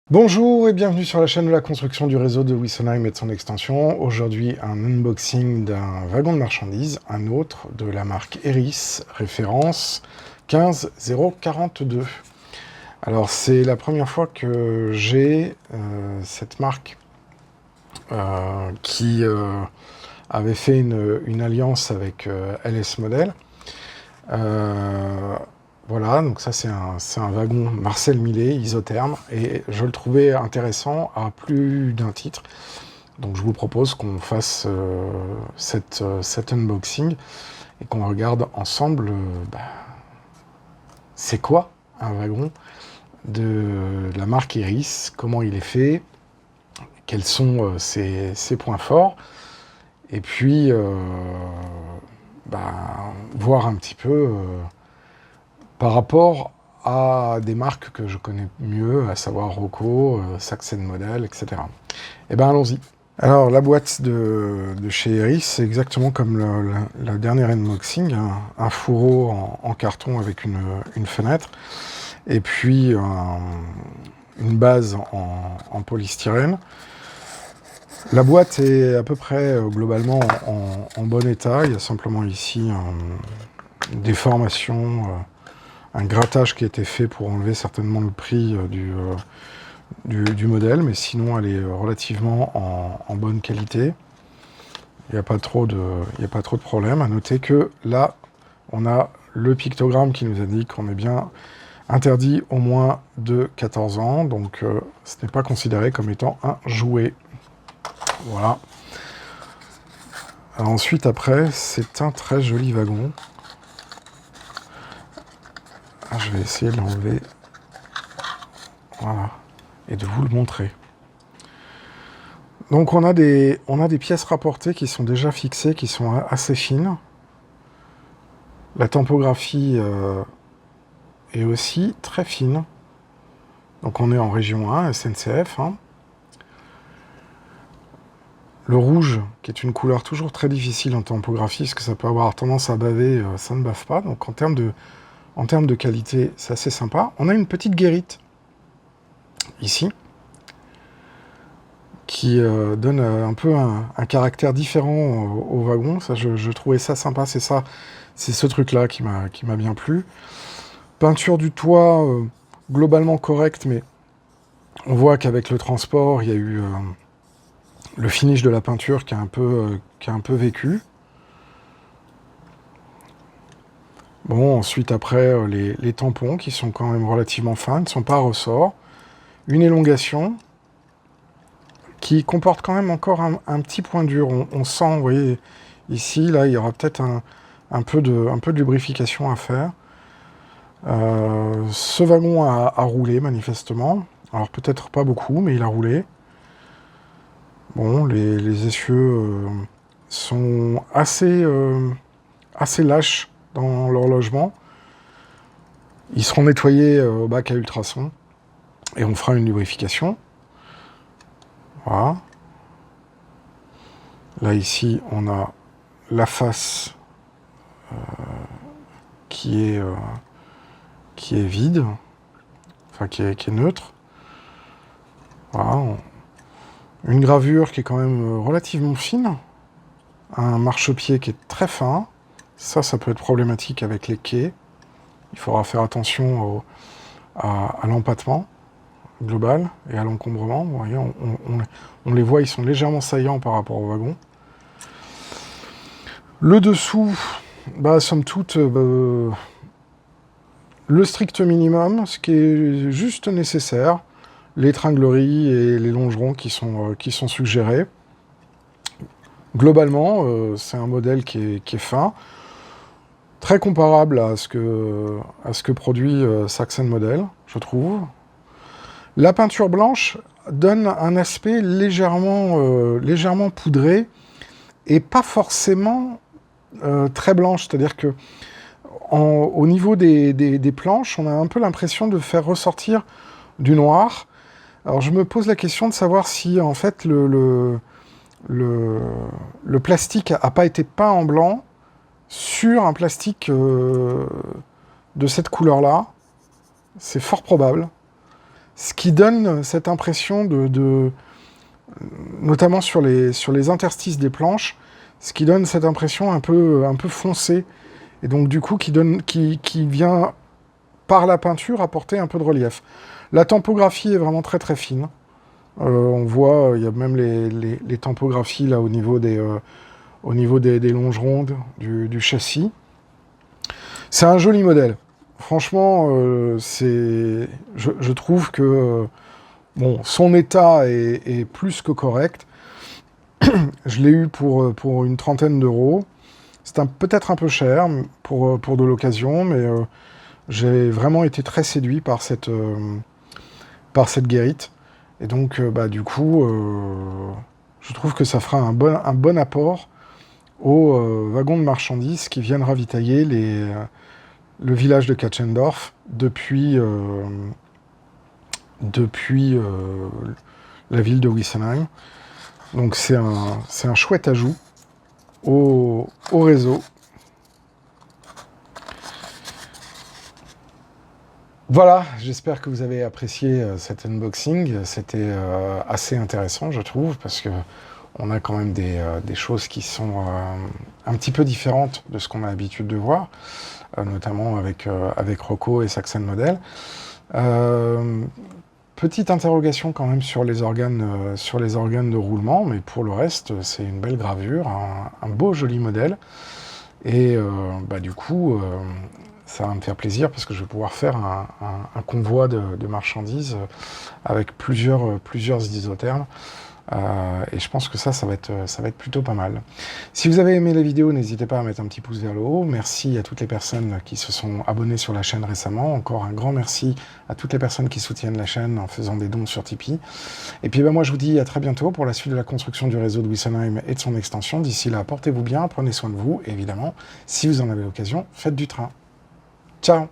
Bonjour et bienvenue sur la chaîne de la construction du réseau de Wissonheim et de son extension. Aujourd'hui, un unboxing d'un wagon de marchandises, un autre de la marque Eris, référence 15042. Alors, c'est la première fois que j'ai cette marque qui avait fait une alliance avec LS Model. Voilà, donc ça c'est un wagon Marcel Millet, isotherme, et je le trouvais intéressant à plus d'un titre. Donc je vous propose qu'on fasse cet unboxing et qu'on regarde ensemble c'est quoi un wagon de la marque Eris, comment il est fait, quels sont ses points forts, et puis voir un petit peu par rapport à des marques que je connais mieux, à savoir Rocco, Saxen Model, etc. Eh bien, allons-y. Alors, la boîte de chez Eris, c'est exactement comme la dernière unboxing, un fourreau en carton avec une fenêtre, et puis une base en polystyrène. La boîte est à peu près globalement en bon état. Il y a simplement ici une déformation, un grattage qui a été fait pour enlever certainement le prix du modèle, mais sinon elle est relativement en bonne qualité. Il n'y a pas trop de problème. À noter que là, on a le pictogramme qui nous indique qu'on est bien interdit au moins de 14 ans, donc ce n'est pas considéré comme étant un jouet. Voilà. Alors ensuite, après, c'est un très joli wagon. Je vais essayer de l'enlever. Voilà. Et de vous le montrer. Donc on a des pièces rapportées qui sont déjà fixées, qui sont assez fines. La typographie est aussi très fine. Donc on est en région 1, SNCF. Le rouge, qui est une couleur toujours très difficile en typographie, parce que ça peut avoir tendance à baver, ça ne bave pas. Donc en termes de qualité, c'est assez sympa. On a une petite guérite, ici, qui donne un peu un caractère différent au wagon. Ça, je trouvais ça sympa, c'est ce truc-là qui m'a bien plu. Peinture du toit, globalement correcte, mais on voit qu'avec le transport, il y a eu le finish de la peinture qui a un peu vécu. Bon, ensuite, après, les tampons qui sont quand même relativement fins, ne sont pas à ressort. Une élongation qui comporte quand même encore un petit point dur. On sent, vous voyez, ici, là, il y aura peut-être un peu de lubrification à faire. Ce wagon a roulé, manifestement. Alors, peut-être pas beaucoup, mais il a roulé. Bon, les essieux sont assez lâches dans leur logement. Ils seront nettoyés au bac à ultrasons. Et on fera une lubrification. Voilà. Là, ici, on a la face qui est vide, enfin qui est neutre. Voilà. Une gravure qui est quand même relativement fine. Un marchepied qui est très fin. Ça peut être problématique avec les quais. Il faudra faire attention à l'empattement global et à l'encombrement. Vous voyez, on les voit, ils sont légèrement saillants par rapport au wagon. Le dessous, somme toute, le strict minimum, ce qui est juste nécessaire. Les tringleries et les longerons qui sont suggérés. Globalement, c'est un modèle qui est fin, très comparable à ce que produit Saxen Model, je trouve. La peinture blanche donne un aspect légèrement poudré et pas forcément très blanche, c'est-à-dire que au niveau des planches, on a un peu l'impression de faire ressortir du noir. Alors je me pose la question de savoir si en fait le plastique n'a pas été peint en blanc sur un plastique de cette couleur-là. C'est fort probable. ce qui donne cette impression notamment sur les interstices des planches, ce qui donne cette impression un peu foncée, et donc du coup qui vient par la peinture apporter un peu de relief. La tempographie est vraiment très très fine. On voit, il y a même les tempographies là au niveau des longerons du châssis. C'est un joli modèle. Franchement, je trouve que bon, son état est plus que correct. Je l'ai eu pour une trentaine d'euros. C'est peut-être un peu cher pour de l'occasion, mais j'ai vraiment été très séduit par cette guérite. Et donc, du coup, je trouve que ça fera un bon apport aux wagons de marchandises qui viennent ravitailler le village de Katschendorf depuis la ville de Wissenheim. Donc c'est un chouette ajout au réseau. Voilà, j'espère que vous avez apprécié cet unboxing. C'était assez intéressant, je trouve, parce que on a quand même des choses qui sont un petit peu différentes de ce qu'on a l'habitude de voir, notamment avec Rocco et Saxon Model. Petite interrogation quand même sur les organes de roulement, mais pour le reste, c'est une belle gravure, un beau joli modèle. Et du coup, ça va me faire plaisir parce que je vais pouvoir faire un convoi de marchandises avec plusieurs isothermes. Et je pense que ça va être plutôt pas mal. Si vous avez aimé la vidéo, n'hésitez pas à mettre un petit pouce vers le haut. Merci à toutes les personnes qui se sont abonnées sur la chaîne récemment. Encore un grand merci à toutes les personnes qui soutiennent la chaîne en faisant des dons sur Tipeee. Et puis moi je vous dis à très bientôt pour la suite de la construction du réseau de Wissenheim et de son extension. D'ici là, portez-vous bien, prenez soin de vous. Et évidemment, si vous en avez l'occasion, faites du train. Ciao!